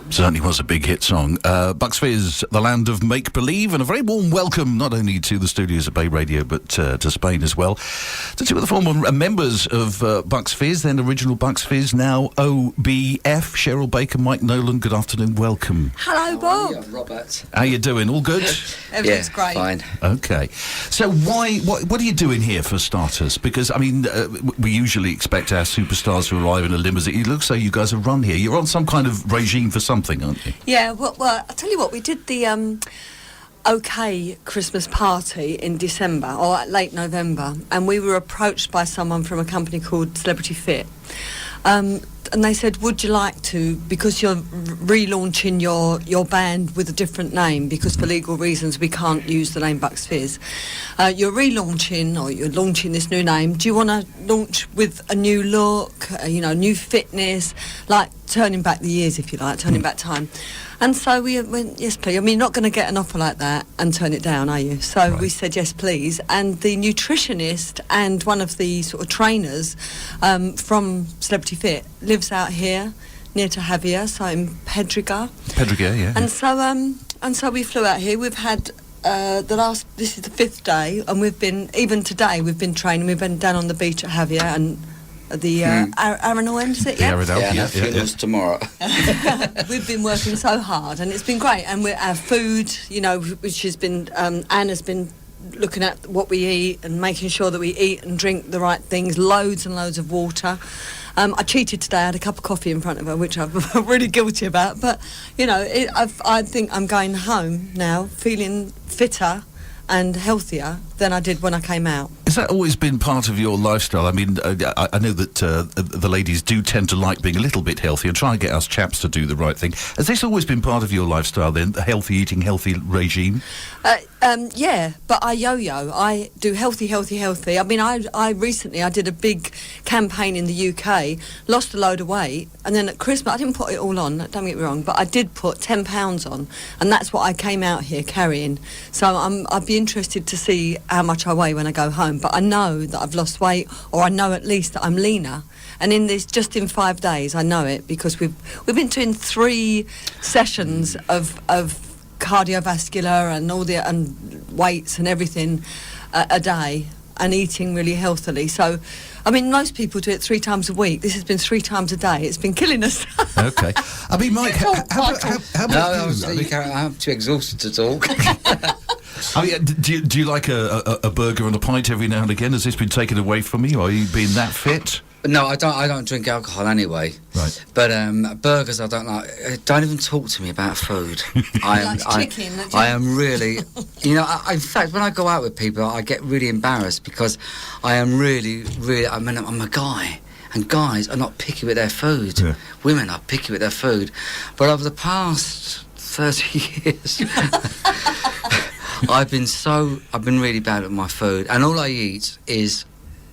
Certainly was a big hit song. Bucks Fizz, the land of make-believe, and a very warm welcome not only to the studios at Bay Radio but to Spain as well. To two of the former members of Bucks Fizz, then original Bucks Fizz, now OBF, Cheryl Baker, Mike Nolan. Good afternoon, welcome. Hello, Bob. How are you, Robert? How you doing? All good? Everything's great. Fine. Okay. So what are you doing here for starters? Because, I mean, we usually expect our superstars to arrive in a limousine. It looks like you guys have run here. You're on some kind of regime for something, aren't you? Yeah, well, I'll tell you what, we did the OK Christmas party in December, or late November, and we were approached by someone from a company called Celebrity Fit. And they said, would you like to, because you're relaunching your band with a different name, because for legal reasons we can't use the name Bucks Fizz, you're relaunching, or you're launching this new name, do you want to launch with a new look, new fitness, like turning back the years, if you like, turning back time? And so we went, yes, please. I mean, you're not going to get an offer like that and turn it down, are you? So right. We said, yes, please. And the nutritionist and one of the sort of trainers from Celebrity Fit lives out here near to Javier, so in Pedriga. Pedriga, yeah. And so we flew out here. We've had this is the 5th day, and even today, we've been training. We've been down on the beach at Javier and the Arenal, is it? Yeah, yeah, funeral's tomorrow. We've been working so hard, and it's been great. And our food, which has been, Anne has been looking at what we eat and making sure that we eat and drink the right things, loads and loads of water. I cheated today. I had a cup of coffee in front of her, which I'm really guilty about. But, I think I'm going home now feeling fitter and healthier than I did when I came out. Has that always been part of your lifestyle? I mean, I know that the ladies do tend to like being a little bit healthy and try and get us chaps to do the right thing. Has this always been part of your lifestyle then, the healthy eating, healthy regime? Yeah, but I yo-yo. I do healthy. I mean, I recently did a big campaign in the UK, lost a load of weight, and then at Christmas, I didn't put it all on, don't get me wrong, but I did put 10 pounds on, and that's what I came out here carrying. So I'd be interested to see how much I weigh when I go home, but I know that I've lost weight, or I know at least that I'm leaner. And just in 5 days, I know it, because we've been doing 3 sessions of cardiovascular and all and weights and everything a day, and eating really healthily. So, I mean, most people do it 3 times a week. This has been 3 times a day. It's been killing us. Okay. I mean, Mike, how about you? I'm too exhausted to talk. I mean, do you like a burger and a pint every now and again? Has this been taken away from you? Are you being that fit? No, I don't drink alcohol anyway. Right. But burgers, I don't like. Don't even talk to me about food. I am really, in fact, when I go out with people, I get really embarrassed, because I am really, I'm a guy. And guys are not picky with their food. Yeah. Women are picky with their food. But over the past 30 years, I've been really bad with my food, and all I eat is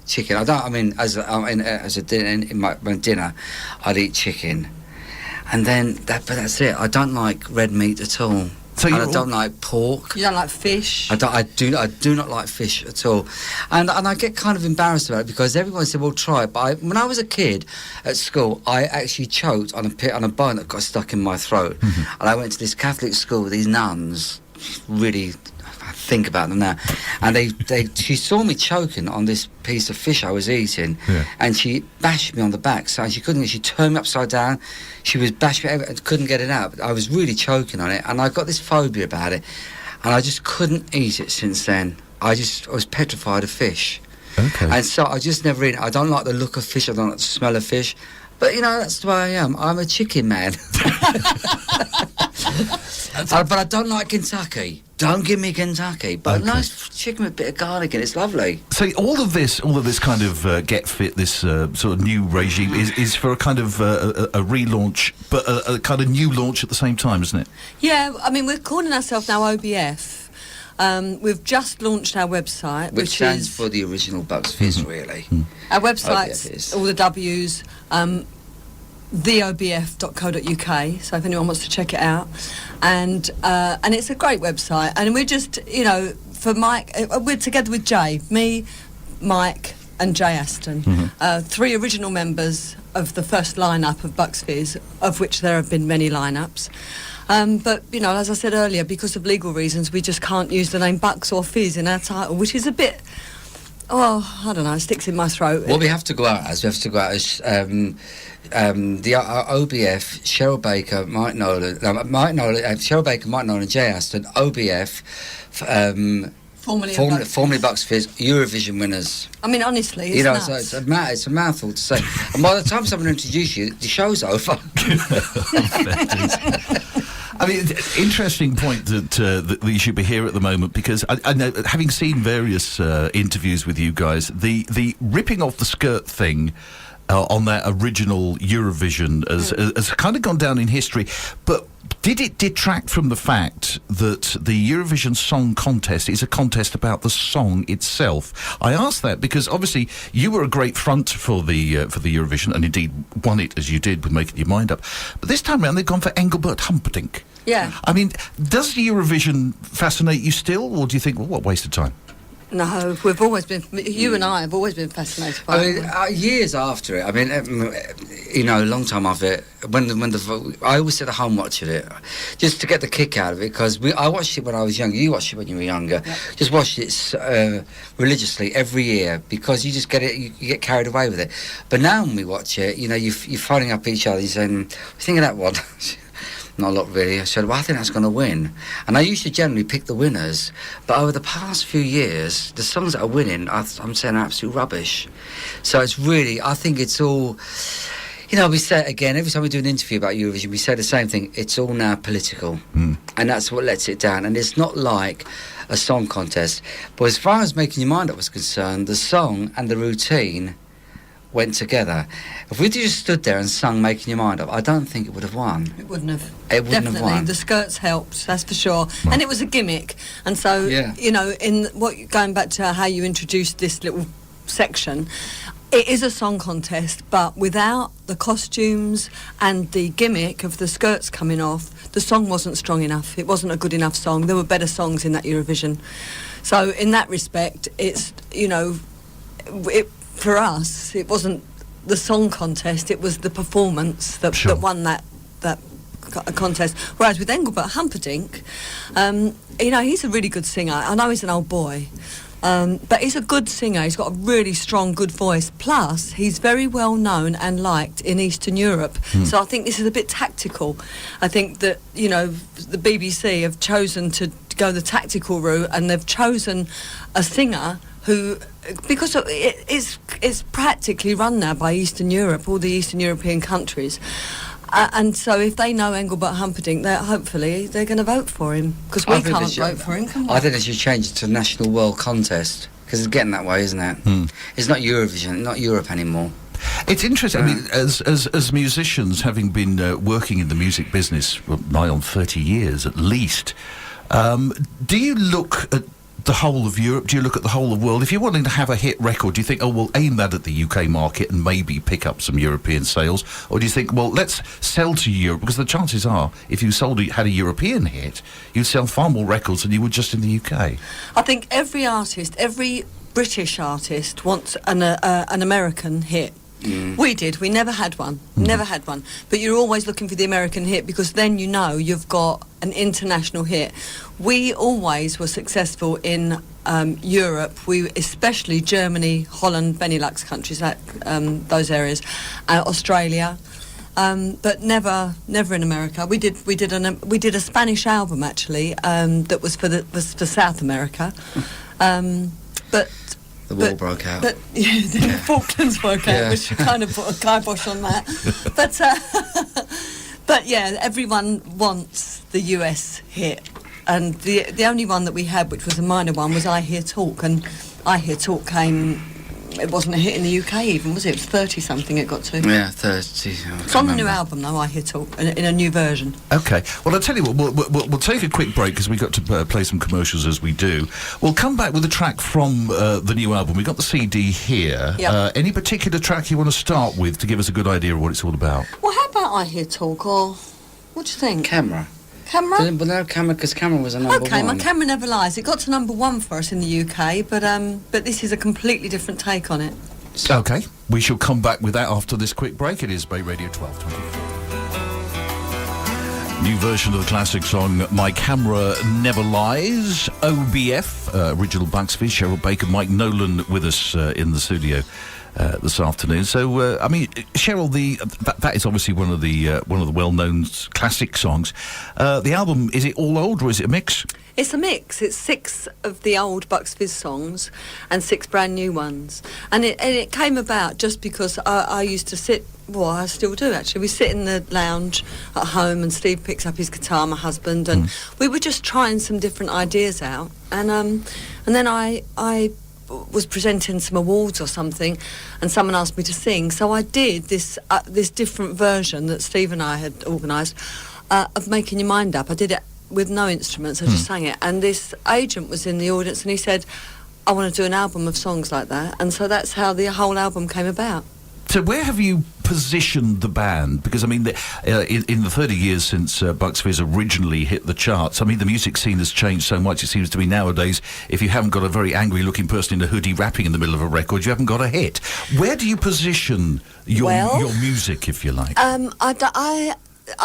chicken. As a dinner, in my dinner, I'd eat chicken, and then but that's it. I don't like red meat at all. So I don't like pork. You don't like fish? I do not like fish at all, and I get kind of embarrassed about it, because everyone said, "Well, try it." But when I was a kid at school, I actually choked on a bone that got stuck in my throat, and I went to this Catholic school with these nuns. Really, I think about them now, and she saw me choking on this piece of fish I was eating, and she bashed me on the back. So she turned me upside down. She was bashing me and couldn't get it out. But I was really choking on it, and I got this phobia about it, and I just couldn't eat it since then. I was petrified of fish. Okay. And so I just never eat it. I don't like the look of fish. I don't like the smell of fish. But, that's the way I am. I'm a chicken man. But I don't like Kentucky. Don't give me Kentucky. But a nice chicken with a bit of garlic in it. It's lovely. So all of this kind of get fit, this sort of new regime is for a kind of a relaunch, but a kind of new launch at the same time, isn't it? Yeah, I mean, we're calling ourselves now OBF. We've just launched our website, which stands for the original Bucks Fizz, really. Our website's all the W's, theobf.co.uk, so if anyone wants to check it out, and it's a great website, and we're just, for Mike, we're together with Jay, me, Mike and Jay Aston, 3 original members of the first lineup of Bucks Fizz, of which there have been many lineups. But, you know, as I said earlier, because of legal reasons, we just can't use the name Bucks or Fizz in our title, which is a bit... Oh, I don't know, it sticks in my throat. What we have to go out as, the OBF, Cheryl Baker, Mike Nolan, Cheryl Baker, Mike Nolan, Jay Aston, OBF, formerly Bucks Fizz, Eurovision winners. I mean, honestly, it's you know, nuts. so it's a mouthful to say. And by the time someone introduces you, the show's over. I mean, interesting point that you should be here at the moment, because I know, having seen various interviews with you guys, the ripping off the skirt thing on that original Eurovision has kind of gone down in history. But did it detract from the fact that the Eurovision Song Contest is a contest about the song itself? I ask that because obviously you were a great front for the Eurovision, and indeed won it as you did with Making Your Mind Up. But this time around they've gone for Engelbert Humperdinck. Yeah. I mean, does Eurovision fascinate you still, or do you think, well, what waste of time? No, we've always been. You and I have always been fascinated by it. I mean, years after it. I mean, you know, a long time after it. I always sit at home watching it, just to get the kick out of it. Because I watched it when I was younger. You watched it when you were younger. Yep. Just watched it religiously every year, because you just get it. You get carried away with it. But now when we watch it, you know, you're phoning up each other. You're saying, "What do you think of that one?" Not a lot, really. I said, well, I think that's going to win. And I used to generally pick the winners, but over the past few years, the songs that are winning, I'm saying, are absolute rubbish. So it's really, I think it's all, you know, we say again, every time we do an interview about Eurovision, we say the same thing, it's all now political. And that's what lets it down. And it's not like a song contest. But as far as Making Your Mind Up was concerned, the song and the routine went together. If we just stood there and sung Making Your Mind Up, I don't think it would have won. It wouldn't have. It wouldn't Definitely. have won. The skirts helped, that's for sure. Right. And it was a gimmick. And so, you know, going back to how you introduced this little section, it is a song contest, but without the costumes and the gimmick of the skirts coming off, the song wasn't strong enough. It wasn't a good enough song. There were better songs in that Eurovision. So in that respect, it's, you know, for us, it wasn't the song contest, it was the performance that won that contest. Whereas with Engelbert Humperdinck, you know, he's a really good singer. I know he's an old boy, but he's a good singer. He's got a really strong, good voice. Plus, he's very well known and liked in Eastern Europe. So I think this is a bit tactical. I think that, you know, the BBC have chosen to go the tactical route, and they've chosen a singer who, because it's practically run now by Eastern Europe, all the Eastern European countries. And so if they know Engelbert Humperdinck, hopefully they're going to vote for him, because we can't vote for him, can we? I think they should change it to National World Contest, because it's getting that way, isn't it? It's not Eurovision, not Europe anymore. It's interesting. I mean, as musicians, having been working in the music business for nigh on 30 years at least, do you look at the whole of Europe? Do you look at the whole of the world? If you're wanting to have a hit record, do you think, oh, we'll aim that at the UK market and maybe pick up some European sales? Or do you think, well, let's sell to Europe? Because the chances are, if you had a European hit, you'd sell far more records than you would just in the UK. I think every artist, every British artist wants an American hit. We did. We never had one. Never had one. But you're always looking for the American hit, because then you know you've got an international hit. We always were successful in Europe. Especially Germany, Holland, Benelux countries, those areas, Australia. But never in America. We did a Spanish album actually that was for South America, but. The war broke out. But the Falklands broke out, which kind of put a kibosh on that. But yeah, everyone wants the US hit, and the only one that we had, which was a minor one, was I Hear Talk, and I Hear Talk came. It wasn't a hit in the UK even, was it? It was 30-something it got to. Yeah, 30. It's on the new album, though, I Hear Talk, in a new version. OK. Well, I'll tell you what, we'll take a quick break, because we've got to play some commercials as we do. We'll come back with a track from the new album. We've got the CD here. Yep. Any particular track you want to start with to give us a good idea of what it's all about? Well, how about I Hear Talk, or what do you think? Camera. Camera? But no Camera, because Camera was a number one. OK, my Camera Never Lies. It got to number 1 for us in the UK, but this is a completely different take on it. OK. We shall come back with that after this quick break. It is Bay Radio 1224. New version of the classic song My Camera Never Lies, OBF, original Bucks Fizz, Cheryl Baker, Mike Nolan with us in the studio this afternoon. So, I mean, Cheryl, that is obviously one of the well-known classic songs. The album, is it all old or is it a mix? It's a mix. It's 6 of the old Bucks Fizz songs and 6 brand new ones. And it came about just because I used to sit, well, I still do actually. We sit in the lounge at home and Steve picks up his guitar, my husband, and we were just trying some different ideas out. And then I was presenting some awards or something, and someone asked me to sing. So I did this different version that Steve and I had organised of Making Your Mind Up. I did it with no instruments, I just sang it. And this agent was in the audience and he said, I want to do an album of songs like that. And so that's how the whole album came about. So where have you positioned the band? Because, I mean, in the 30 years since Bucks Fizz originally hit the charts, I mean, the music scene has changed so much. It seems to me nowadays, if you haven't got a very angry-looking person in a hoodie rapping in the middle of a record, you haven't got a hit. Where do you position your music, if you like? I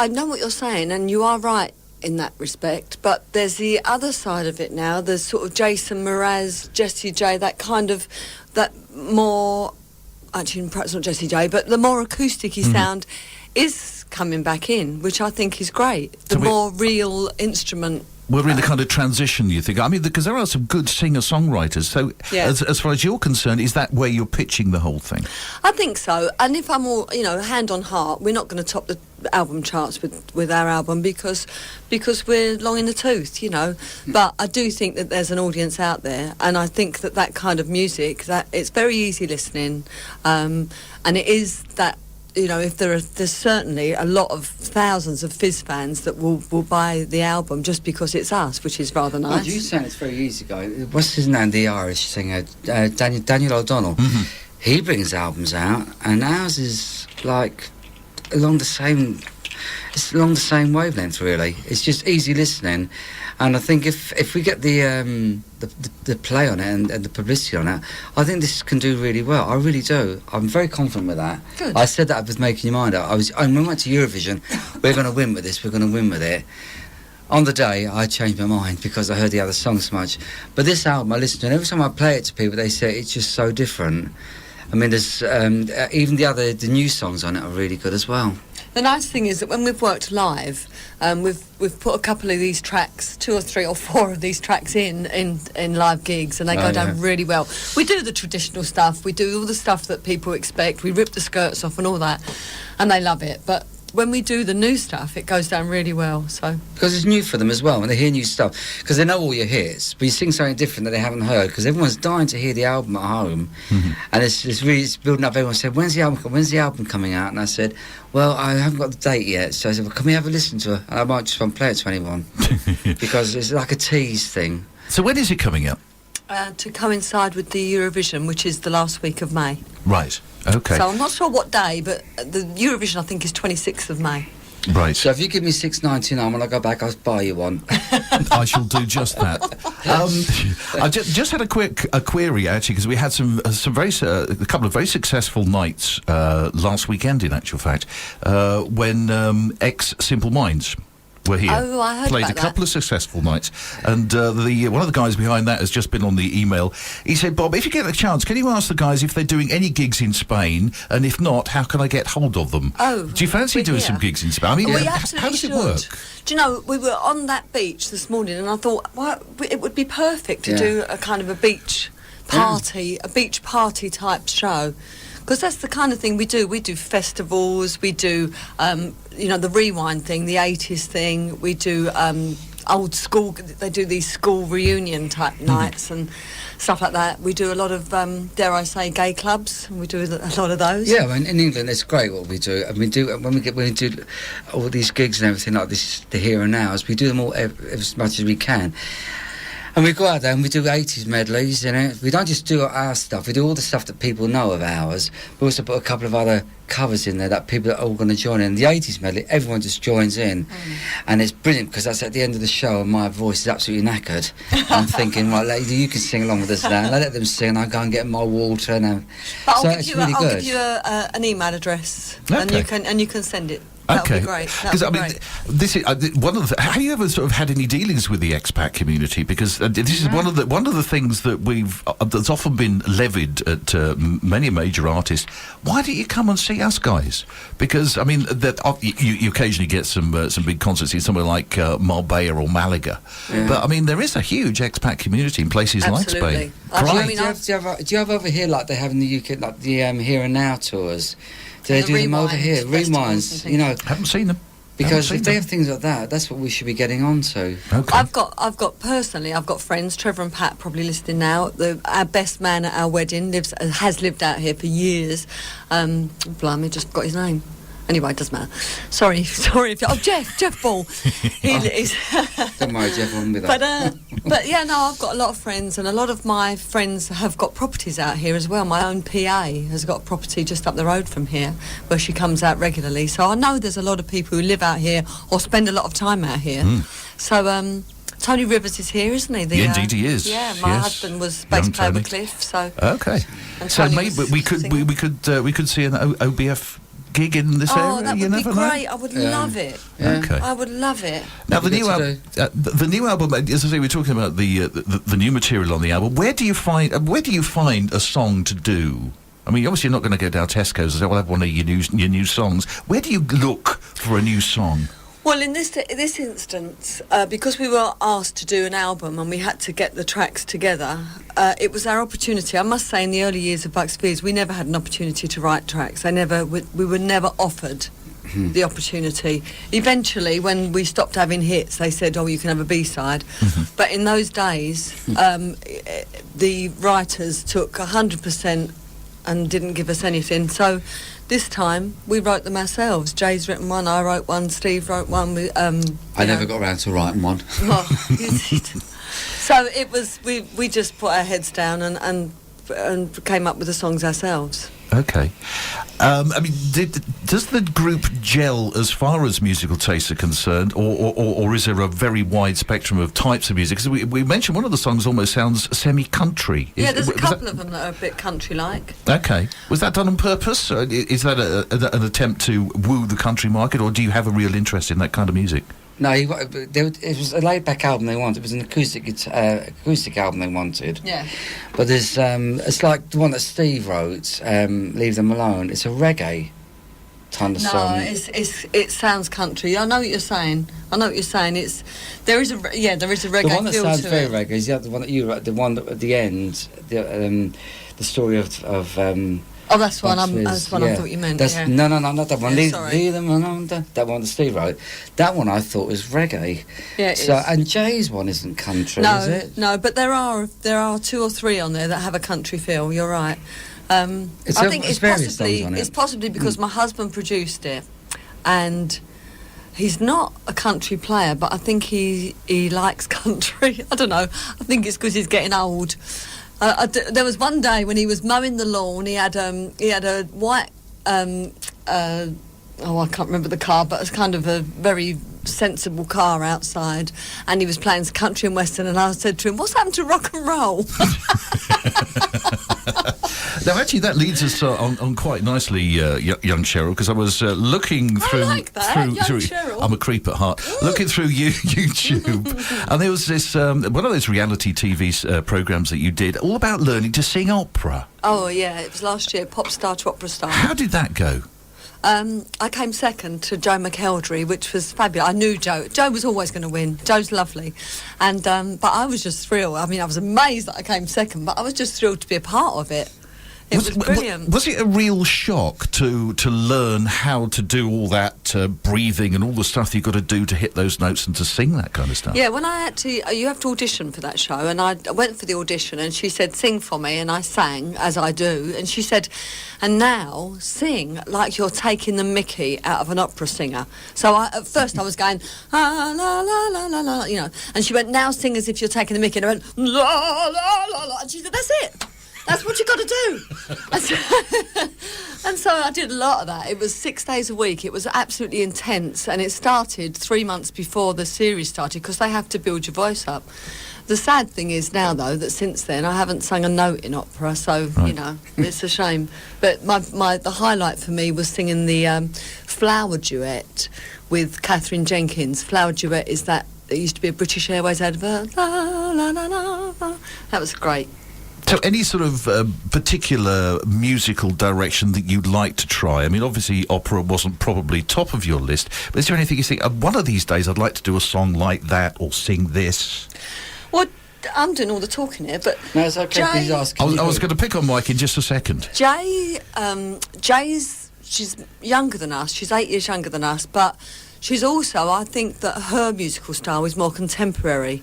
know what you're saying, and you are right in that respect, but there's the other side of it now. There's sort of Jason Mraz, Jessie J, that more... Actually, perhaps not Jessie J, but the more acoustic-y sound is coming back in, which I think is great. The more real instrument. We're in a kind of transition, you think? I mean, because there are some good singer-songwriters. So, as far as you're concerned, is that where you're pitching the whole thing? I think so. And if I'm all, hand on heart, we're not going to top the album charts with our album because we're long in the tooth, But I do think that there's an audience out there, and I think that kind of music, that it's very easy listening, and it is that. If there's certainly a lot of thousands of Fizz fans that will buy the album just because it's us, which is rather nice. Well, you saying it's very easy, guy. What's his name? The Irish singer, Daniel O'Donnell. He brings albums out, and ours is like along the same. It's along the same wavelength, really. It's just easy listening, and I think if we get the play on it and the publicity on it, I think this can do really well. I really do. I'm very confident with that. Good. I said that with Making Your Mind Up. When we went to Eurovision, we're going to win with this. We're going to win with it. On the day, I changed my mind because I heard the other songs so much. But this album, I listen to, and every time I play it to people, they say it's just so different. I mean, there's even the new songs on it are really good as well. The nice thing is that when we've worked live, we've put a couple of these tracks, 2 or 3 or 4 of these tracks in live gigs, and they go down really well. We do the traditional stuff, we do all the stuff that people expect, we rip the skirts off and all that, and they love it. But when we do the new stuff, it goes down really well. So because it's new for them as well when they hear new stuff, because they know all your hits, but you sing something different that they haven't heard, because everyone's dying to hear the album at home. And it's building up. Everyone said, when's the album coming out? And I said, well, I haven't got the date yet. So I said, well, can we have a listen to it? And I might just want to play it to anyone because it's like a tease thing. So when is it coming out? To coincide with the Eurovision, which is the last week of May. Right, okay. So I'm not sure what day, but the Eurovision, I think, is 26th of May. Right. So if you give me $6.99 when I go back, I'll buy you one. I shall do just that. I just had a query, actually, because we had a couple of very successful nights last weekend, in actual fact, when ex-Simple Minds were here. Oh, I heard Played about a couple of successful nights, and one of the guys behind that has just been on the email. He said, Bob, if you get a chance, can you ask the guys if they're doing any gigs in Spain, and if not, how can I get hold of them? Oh, do you fancy doing some gigs in Spain? I mean, how does it work? Do you know, we were on that beach this morning, and I thought, well, it would be perfect to do a kind of a beach party, a beach party type show. Because that's the kind of thing we do. We do festivals, we do, the rewind thing, the 80s thing. We do old school, they do these school reunion type nights and stuff like that. We do a lot of, dare I say, gay clubs. We do a lot of those. Yeah, in England it's great what we do. And we do when we do all these gigs and everything like this, the here and nows, we do them all as much as we can. And we go out there and we do 80s medleys, We don't just do our stuff, we do all the stuff that people know of ours. We also put a couple of other covers in there that people are all going to join in. The 80s medley, everyone just joins in, and it's brilliant because that's at the end of the show and my voice is absolutely knackered. I'm thinking, right, lady, you can sing along with us now. And I let them sing, and I go and get my water, and But so I'll it's give you, really I'll good. give you an email address, Okay. and you can send it. That'll Okay, be great. because That'll I be mean, great. this is one of the. Have you ever sort of had any dealings with the expat community? Because this is one of the things that we've that's often been levied at many major artists. Why don't you come and see us guys? Because I mean, you occasionally get some big concerts in somewhere like Marbella or Malaga, but I mean, there is a huge expat community in places like Absolutely. Spain. I Great. mean, Do you have over here like they have in the UK, like the Here and Now tours? Do they The do them over Rewind here? festivals and Rewinds, things. you know, Haven't seen them. because Haven't if they seen have things like that, that's what we should be getting on to. them. Okay. I've got personally, I've got friends, Trevor and Pat, probably listening now. Our best man at our wedding has lived out here for years. Blimey, just got his name. Anyway, it doesn't matter. Sorry. Jeff Ball. He's Don't worry, Jeff, I won't be that. but yeah, no, I've got a lot of friends, and a lot of my friends have got properties out here as well. My own PA has got a property just up the road from here, where she comes out regularly. So I know there's a lot of people who live out here or spend a lot of time out here. So Tony Rivers is here, isn't he? Yeah, indeed he is. Yeah, my Yes. husband was bass Young player Tony. with Cliff, so. Okay. And So Tony maybe was we could singing. we could see an OBF gig in this area. Oh, that you would be never know. great! I would love it. Yeah. Okay. I would love it. Now the Good new to album, the new album. As I say, we're talking about the new material on the album. Where do you find a song to do? I mean, obviously you're not going to go down Tesco's and say, "Well, I have one of your new songs." Where do you look for a new song? Well, in this instance, because we were asked to do an album and we had to get the tracks together, it was our opportunity. I must say, in the early years of Bucks Fizz, we never had an opportunity to write tracks. We were never offered the opportunity. Eventually, when we stopped having hits, they said, "Oh, you can have a B-side." But in those days, the writers took 100% and didn't give us anything. So this time we wrote them ourselves. Jay's written one, I wrote one, Steve wrote one. I never got around to writing one. Well, so it was. We just put our heads down and came up with the songs ourselves. Okay. I mean, does the group gel as far as musical tastes are concerned, or is there a very wide spectrum of types of music? Because we mentioned one of the songs almost sounds semi-country. Yeah, there's a couple of them that are a bit country-like. Okay. Was that done on purpose? Is that an attempt to woo the country market, or do you have a real interest in that kind of music? No, it was a laid-back album they wanted. It was an acoustic album they wanted. Yeah. But there's it's like the one that Steve wrote, "Leave Them Alone." It's a reggae kind of song. No, it sounds country. I know what you're saying. There is a reggae The one that feel sounds to very it. reggae is the one that you wrote. The one that at the end, the story of Oh, that's one. Bucks Fizz, That's one yeah. I thought you meant. That's, Yeah. No, not that one. Yeah, Leave, sorry. leave Them Alone. That one that Steve wrote. That one I thought was reggae. Yeah, it So is. and Jay's one isn't country, No, is it? no, but there are 2 or 3 on there that have a country feel. You're right. It's I think it's it's various possibly songs on it. it's possibly because my husband produced it, and he's not a country player, but I think he likes country. I don't know. I think it's because he's getting old. There was one day when he was mowing the lawn. He had a white. I can't remember the car, but it's kind of a very sensible car outside, and he was playing country and western. And I said to him, "What's happened to rock and roll?" Now, actually, that leads us on quite nicely, young Cheryl, because I was looking through. like that, young Cheryl. I'm a creep at heart. Looking through YouTube, and there was this one of those reality TV programs that you did, all about learning to sing opera. Oh yeah, it was last year, pop star to opera star. How did that go? I came second to Joe McElderry, which was fabulous. I knew Joe. Joe was always going to win. Joe's lovely. And but I was just thrilled. I mean, I was amazed that I came second, but I was just thrilled to be a part of it. It was brilliant. Was it a real shock to learn how to do all that breathing and all the stuff you've got to do to hit those notes and to sing that kind of stuff? Yeah, when I had to, you have to audition for that show, and I went for the audition, and she said, "Sing for me," and I sang, as I do, and she said, "And now sing like you're taking the mickey out of an opera singer." So at first I was going, "Ah, la, la, la, la, la," you know, and she went, "Now sing as if you're taking the mickey," and I went, "La, la, la, la," and she said, "That's it." That's what you got to do. And so I did a lot of that. It was 6 days a week. It was absolutely intense, and it started 3 months before the series started because they have to build your voice up. The sad thing is now, though, that since then I haven't sung a note in opera, so, Right. you know, it's a shame. But the highlight for me was singing the Flower Duet with Catherine Jenkins. Flower Duet is that, there used to be a British Airways advert. La, la, la, la, la. That was great. So any sort of particular musical direction that you'd like to try? I mean, obviously opera wasn't probably top of your list, but is there anything you think, one of these days I'd like to do a song like that or sing this? Well, I'm doing all the talking here, but No, it's okay. Jay- Please ask. I was going to pick on Mike in just a second. She's younger than us. She's 8 years younger than us, but she's also, I think that her musical style is more contemporary,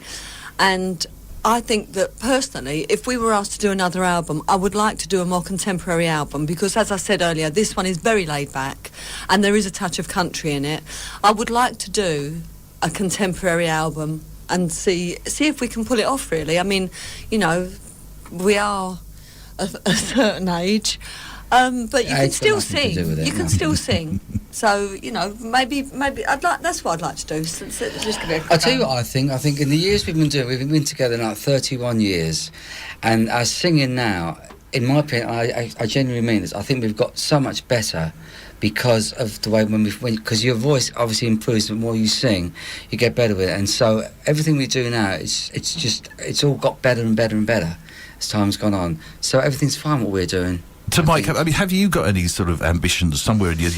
and I think that personally, if we were asked to do another album, I would like to do a more contemporary album because, as I said earlier, this one is very laid back and there is a touch of country in it. I would like to do a contemporary album and see if we can pull it off, really. I mean, you know, we are a certain age, but you can still sing. You can still sing. So, you know, maybe that's what I'd like to do. So just give it a I'll tell you what I think. I think in the years we've been together now 31 years, and our singing now, in my opinion, I genuinely mean this, I think we've got so much better because of the way because your voice obviously improves the more you sing, you get better with it, and so everything we do now, it's all got better and better and better as time's gone on. So everything's fine what we're doing. So, Mike, I mean, have you got any sort of ambitions somewhere in your...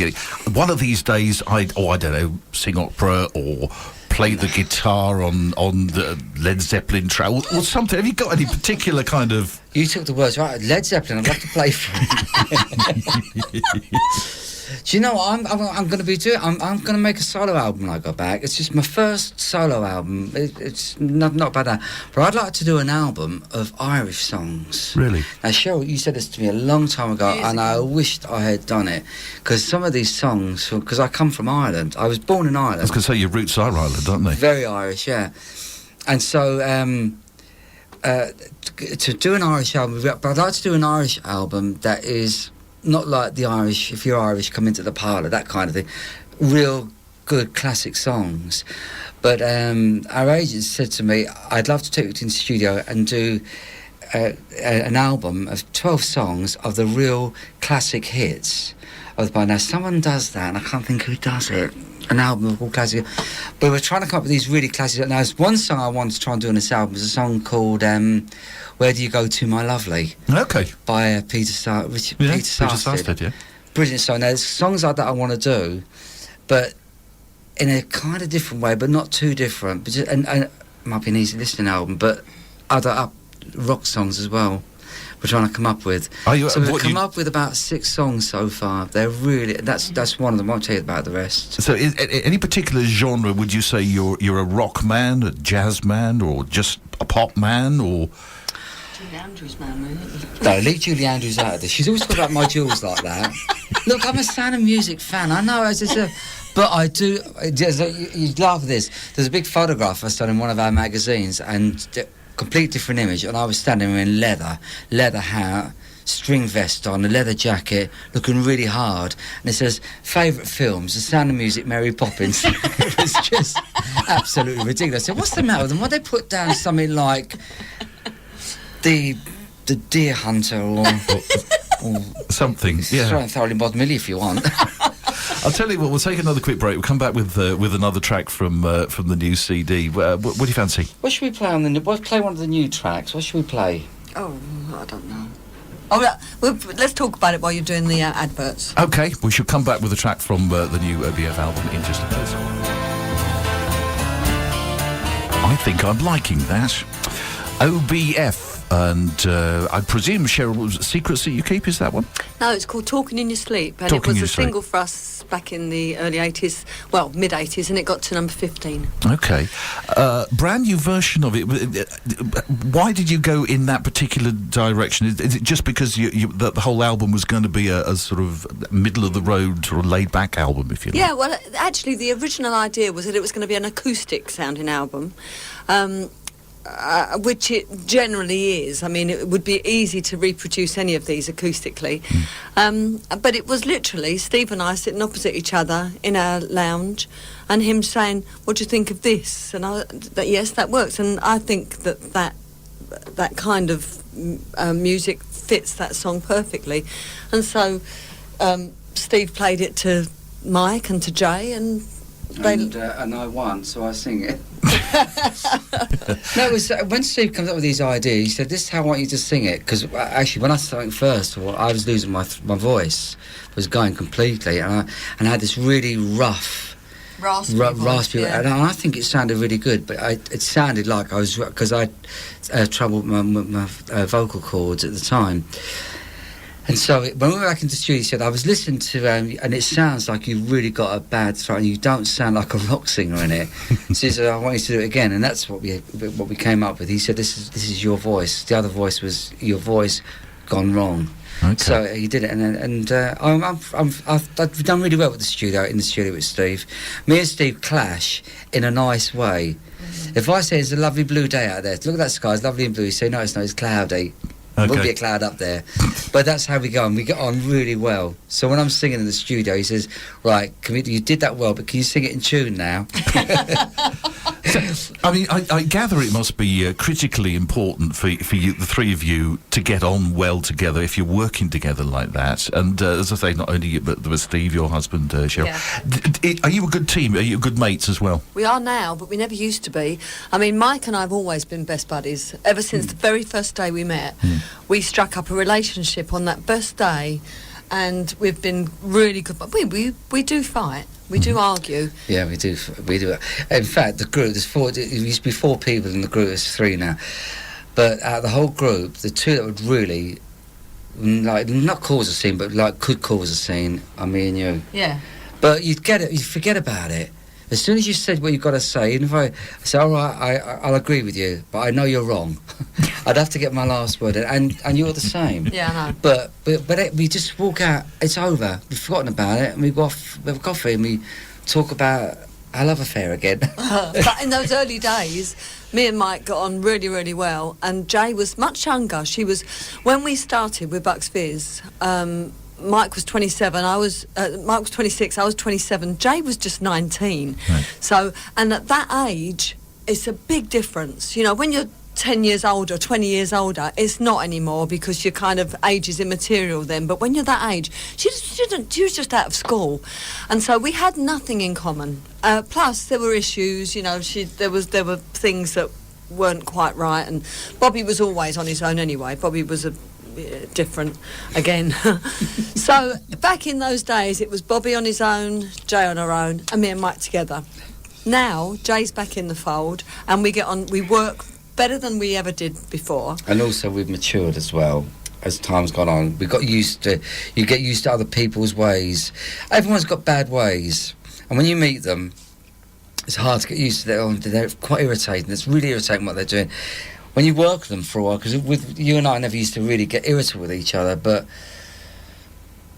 One of these days, I don't know, sing opera or play the guitar on the Led Zeppelin track or something. Have you got any particular kind of... You took the words right. Led Zeppelin, I'd love to play for him. Do you know what I'm going to be doing? I'm going to make a solo album when I go back. It's just my first solo album. It's not about that. But I'd like to do an album of Irish songs. Really? Now, Cheryl, you said this to me a long time ago, and I wished I had done it. Because some of these songs, because I come from Ireland. I was born in Ireland. I was going to say, your roots are Ireland, aren't they? Very Irish, yeah. And so... to do an Irish album, but I'd like to do an Irish album that is not like the Irish, if you're Irish, come into the parlour, that kind of thing. Real good classic songs. But our agent said to me, I'd love to take you to the studio and do an album of 12 songs of the real classic hits of the band. Now, someone does that, and I can't think who does it. An album of all classic. But we're trying to come up with these really classic... Now, there's one song I want to try and do on this album is a song called Where Do You Go To, My Lovely? Okay. By Peter Sarsted. Yeah. Brilliant song. Now, there's songs like that I want to do, but in a kind of different way, but not too different. But just, and it might be an easy listening album, but other rock songs as well. We're trying to come up with. So we've come up with about 6 songs so far. They're really that's one of them. I won't tell you about the rest. So, any particular genre? Would you say you're a rock man, a jazz man, or just a pop man, or? Julie Andrews, man, really. No, leave Julie Andrews out of this. She's always talking about my jewels like that. Look, I'm a Sound of Music fan. I know, but I do. You laugh at this. There's a big photograph I saw in one of our magazines, and. Complete different image, and I was standing there in leather hat, string vest on, a leather jacket, looking really hard, and it says favourite films, The Sound of Music, Mary Poppins. It was just absolutely ridiculous. I said, what's the matter with them? Why they put down something like the Deer Hunter or something? Yeah, Thoroughly Bod Millie if you want. I'll tell you what. We'll take another quick break. We'll come back with another track from the new CD. What do you fancy? What should we play on the? We'll play one of the new tracks. What should we play? Oh, I don't know. Oh, let's talk about it while you're doing the adverts. Okay, we should come back with a track from the new OBF album in just a bit. I think I'm liking that. OBF. And I presume, Cheryl, Secrets That You Keep, is that one? No, it's called Talking in Your Sleep, and Talking it was a single for us back in the early 80s, well, mid-80s, and it got to number 15. Okay. Brand new version of it. Why did you go in that particular direction? Is it just because the whole album was going to be a sort of middle-of-the-road or laid-back album, if you like? Yeah, well, actually, the original idea was that it was going to be an acoustic-sounding album. which it generally is. I mean, it would be easy to reproduce any of these acoustically. But it was literally Steve and I sitting opposite each other in our lounge and him saying, what do you think of this? And yes, that works. And I think that kind of music fits that song perfectly. And so Steve played it to Mike and to Jay, and I won, so I sing it. No, it was when Steve comes up with these ideas. He said, "This is how I want you to sing it." Because actually, when I sang first, I was losing my voice, was going completely, and I had this really raspy voice, yeah. And I think it sounded really good. But it sounded like I was, because I had trouble with my vocal cords at the time. And so when we were back in the studio, he said, I was listening to, and it sounds like you've really got a bad throat, and you don't sound like a rock singer in it. So he said, I want you to do it again. And that's what we came up with. He said, this is your voice. The other voice was your voice gone wrong. Okay. So he did it, and I've done really well with in the studio with Steve. Me and Steve clash in a nice way. If I say it's a lovely blue day out there, look at that sky, it's lovely and blue, you say, no, it's not, it's cloudy. Okay. Will be a cloud up there. But that's how we go on. We get on really well. So when I'm singing in the studio, he says, right, you did that well, but can you sing it in tune now? I mean, I gather it must be critically important for you, the three of you, to get on well together if you're working together like that. And as I say, not only you, but there was Steve, your husband, Cheryl. Yeah. Are you a good team? Are you good mates as well? We are now, but we never used to be. I mean, Mike and I have always been best buddies. Ever since the very first day we met, we struck up a relationship on that first day, and we've been really good. But we do fight. We do argue. Yeah, we do. In fact, the group, it used to be 4 people in the group, it's 3 now. But out of the whole group, the 2 that would really, not cause a scene, but could cause a scene, are me and you. Yeah. But you'd forget about it. As soon as you said what you've got to say, even if I say, all right, I'll agree with you, but I know you're wrong. I'd have to get my last word, and you're the same. Yeah, I know. But we just walk out, it's over, we've forgotten about it, and we go off, we have a coffee, and we talk about our love affair again. But in those early days, me and Mike got on really, really well, and Jay was much younger. When we started with Bucks Fizz, Mike was 27, Mike was 26, I was 27, Jay was just 19. Right. So, and at that age, it's a big difference. You know, when you're 10 years older, 20 years older, it's not anymore, because your kind of age is immaterial then. But when you're that age, she was just out of school. And so we had nothing in common. Plus, there were issues, you know, there were things that weren't quite right. And Bobby was always on his own anyway. Bobby was different again. So back in those days, it was Bobby on his own, Jay on her own, and me and Mike together. Now Jay's back in the fold, and we work better than we ever did before. And also we've matured as well as time's gone on. You get used to other people's ways. Everyone's got bad ways, and when you meet them, it's hard to get used to them. They're quite irritating. It's really irritating what they're doing when you work with them for a while, because with you and I never used to really get irritable with each other, but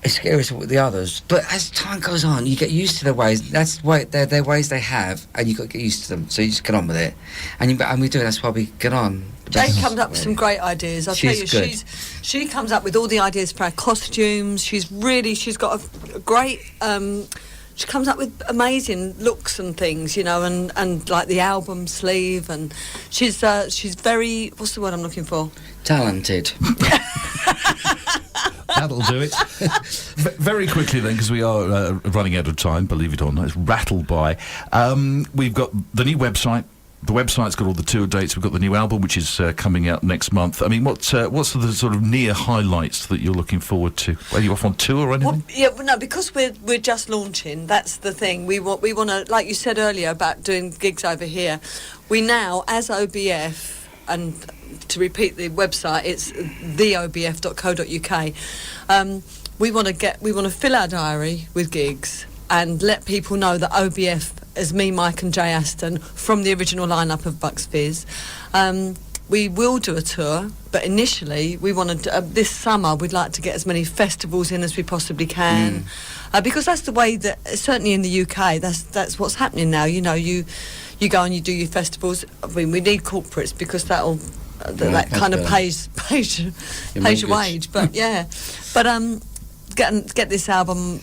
it's irritable with the others. But as time goes on, you get used to their ways. That's why they're ways they have, and you've got to get used to them. So you just get on with it, and we do. That's why we get on. Jane comes up with some great ideas. I'll tell you, she comes up with all the ideas for our costumes. She's got a great. She comes up with amazing looks and things, you know, and like the album sleeve, and she's very, what's the word I'm looking for? Talented. That'll do it. Very quickly then, because we are running out of time, believe it or not. It's rattled by. We've got the new website. The website's got all the tour dates. We've got the new album, which is coming out next month. I mean, what's the sort of near highlights that you're looking forward to? Are you off on tour or anything? Well, no, because we're just launching. That's the thing. We want to, like you said earlier about doing gigs over here. We now, as OBF, and to repeat the website, it's theobf.co.uk. We want to fill our diary with gigs and let people know that OBF is me, Mike and Jay Aston from the original lineup of Bucks Fizz. We will do a tour, but initially we want to this summer we'd like to get as many festivals in as we possibly can, because that's the way that, certainly in the UK, that's what's happening now. You know, you you go and you do your festivals. I mean, we need corporates because that'll that that's kind of better. pays your wage. But get this album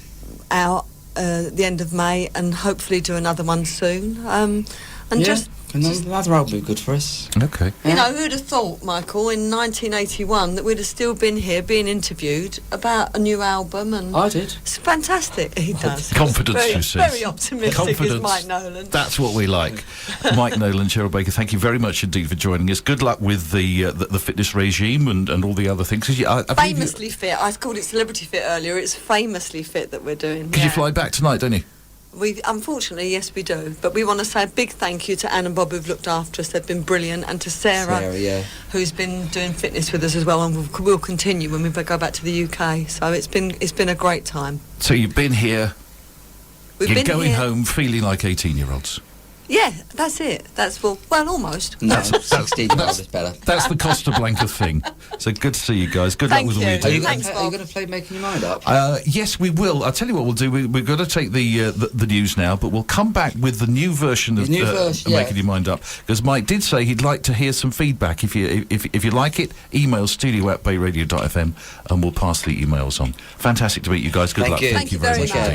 out the end of May, and hopefully do another one soon. Just another album would be good for us. Okay. you know, who'd have thought, Michael, in 1981 that we'd have still been here being interviewed about a new album? And I did. it's fantastic. He does. Confidence, very, you see. very optimistic, is Confidence. Mike Nolan. That's what we like. Mike Nolan, Cheryl Baker, thank you very much indeed for joining us. Good luck with the fitness regime and all the other things. Famously fit. I called it Celebrity Fit earlier. It's Famously Fit that we're doing. Because you fly back tonight, don't you? Unfortunately, yes, we do. But we want to say a big thank you to Anne and Bob who've looked after us. They've been brilliant, and to Sarah, who's been doing fitness with us as well, and we'll continue when we go back to the UK. So it's been a great time. So you've been here. You're going here. home feeling like 18-year-olds. Yeah, that's it. That's well, almost. No, 16-year-old is better. That's the Costa Blanca thing. So good to see you guys. Good Thank luck with you. all you do. Thanks, Are you Bob. going to play Making Your Mind Up? Yes, we will. I'll tell you what we'll do. We're going to take the news now, but we'll come back with the new version of Making Your Mind Up, because Mike did say he'd like to hear some feedback. If you like it, email studio@bayradio.fm and we'll pass the emails on. Fantastic to meet you guys. Good Thank luck. you. Thank you very much. much.